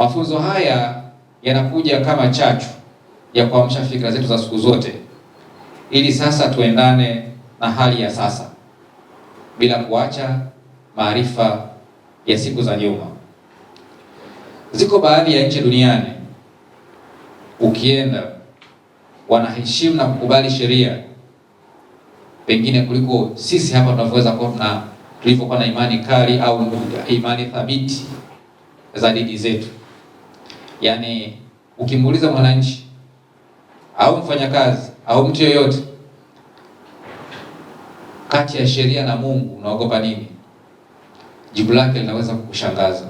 Mafunzo haya yanakuja kama chachu ya kuamsha fikra zetu za siku zote, ili sasa tuendane na hali ya sasa bila kuacha maarifa ya siku za nyuma. Ziko baadhi ya nchi duniani ukienda wanaheshimu na kukubali sheria pengine kuliko sisi hapa tunavyoweza kuwa tulivyokuwa na imani kali au imani thabiti za dini zetu. Yaani ukimuuliza mwananchi au mfanyakazi au mtu yoyote, kati ya sheria na Mungu unaogopa nini? Jibu lake linaweza kukushangaza.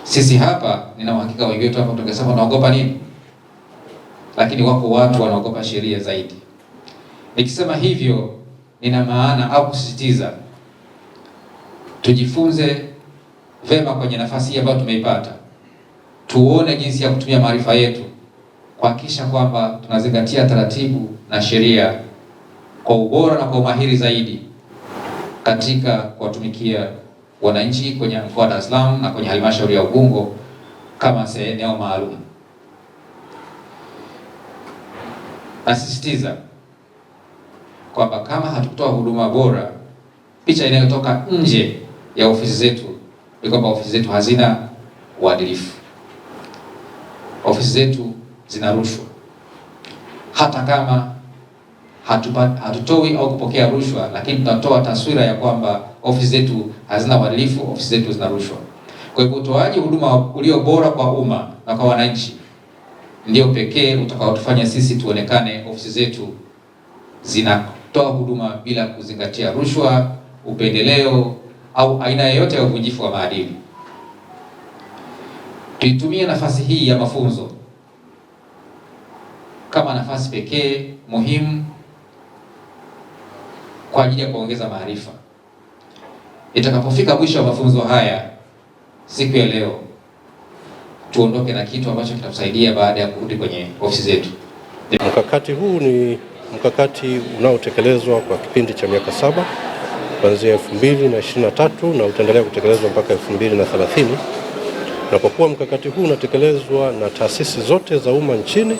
Sisi hapa nina uhakika wengi wetu hapa tungesema tunaogopa nini? Lakini wako watu wanaogopa sheria zaidi. Nikisema hivyo nina maana au kusisitiza tujifunze vema kwenye nafasi hii ambayo tumeipata. Tuone jinsi ya kutumia maarifa yetu kuhakikisha kwamba tunazingatia taratibu na sheria kwa ubora na kwa umahiri zaidi katika kuwatumikia wananchi kwenye mkoa wa Dar es Salaam na kwenye halmashauri ya Ubungo kama eneo maalum. Nasisitiza kwamba kama hatutoa huduma bora, picha inayotoka nje ya ofisi zetu ni kwamba ofisi zetu hazina uadilifu, ofisi zetu zina rushwa. Hata kama hatutoi au kupokea rushwa, lakini tunatoa taswira ya kwamba ofisi zetu hazina uadilifu, ofisi zetu zina rushwa. Kwa hivyo utoaji huduma ulio bora kwa umma na kwa wananchi ndio pekee utakaotufanya sisi tuonekane ofisi zetu zinatoa huduma bila kuzingatia rushwa, upendeleo au aina yoyote ya uvunjifu wa maadili. Tuitumie nafasi hii ya mafunzo kama nafasi pekee muhimu kwa ajili ya kuongeza maarifa. Itakapofika mwisho wa mafunzo haya siku ya leo, tuondoke na kitu ambacho kitatusaidia baada ya kurudi kwenye ofisi zetu. Mkakati huu ni mkakati unaotekelezwa kwa kipindi cha miaka 7 kuanzia 2023 na utaendelea kutekelezwa mpaka 2030. Na kwa kuwa mkakati huu unatekelezwa na taasisi zote za umma nchini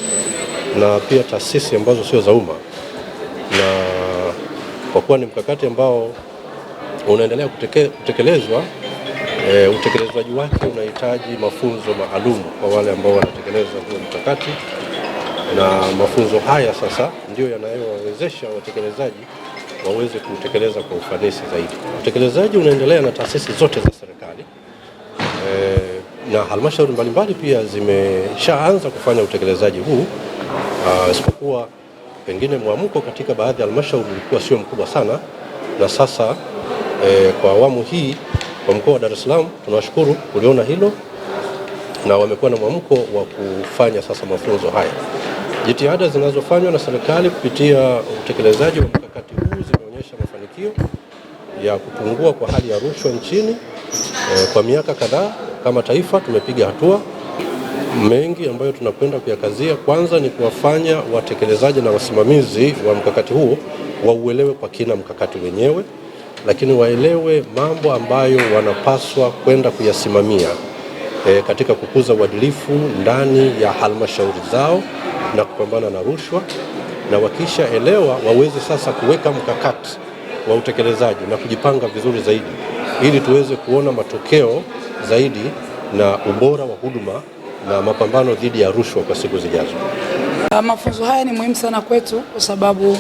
na pia taasisi ambazo sio za umma, na kwa kuwa ni mkakati ambao unaendelea kutekelezwa, utekelezwaji wake unahitaji mafunzo maalum kwa wale ambao wanatekeleza huo mkakati, na mafunzo haya sasa ndio yanayowawezesha watekelezaji waweze kutekeleza kwa ufanisi zaidi. Utekelezaji unaendelea na taasisi zote za serikali, na halmashauri mbalimbali pia zimeshaanza kufanya utekelezaji huu, isipokuwa pengine mwamko katika baadhi ya halmashauri ulikuwa sio mkubwa sana, na sasa kwa awamu hii kwa mkoa wa Dar es Salaam tunashukuru kuliona hilo na wamekuwa na mwamko wa kufanya sasa mafunzo haya. Jitihada zinazofanywa na serikali kupitia utekelezaji wa mkakati huu zimeonyesha mafanikio ya kupungua kwa hali ya rushwa nchini. Kwa miaka kadhaa kama taifa tumepiga hatua mengi ambayo tunakwenda kuyakazia. Kwanza ni kuwafanya watekelezaji na wasimamizi wa mkakati huo wauelewe kwa kina mkakati wenyewe, lakini waelewe mambo ambayo wanapaswa kwenda kuyasimamia katika kukuza uadilifu ndani ya halmashauri zao na kupambana na rushwa, na wakisha elewa waweze sasa kuweka mkakati wa utekelezaji na kujipanga vizuri zaidi ili tuweze kuona matokeo zaidi na ubora wa huduma na mapambano dhidi ya rushwa kwa siku zijazo. Mafunzo haya ni muhimu sana kwetu kwa sababu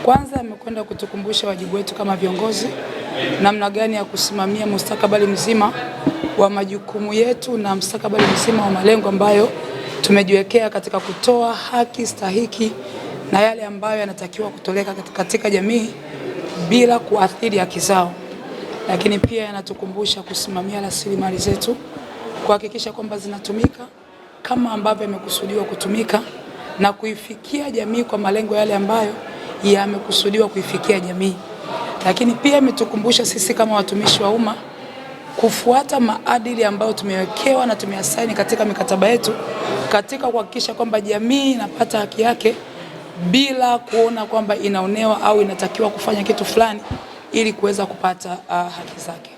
kwanza yamekwenda kutukumbusha wajibu wetu kama viongozi, namna gani ya kusimamia mustakabali mzima wa majukumu yetu na mustakabali mzima wa malengo ambayo tumejiwekea katika kutoa haki stahiki na yale ambayo yanatakiwa kutoleka katika jamii bila kuathiri haki zao. Lakini pia yanatukumbusha kusimamia rasilimali zetu, kuhakikisha kwamba zinatumika kama ambavyo yamekusudiwa kutumika na kuifikia jamii kwa malengo yale ambayo yamekusudiwa kuifikia jamii. Lakini pia imetukumbusha sisi kama watumishi wa umma kufuata maadili ambayo tumewekewa na tumeyasaini katika mikataba yetu katika kuhakikisha kwamba jamii inapata haki yake bila kuona kwamba inaonewa au inatakiwa kufanya kitu fulani ili kuweza kupata haki zake.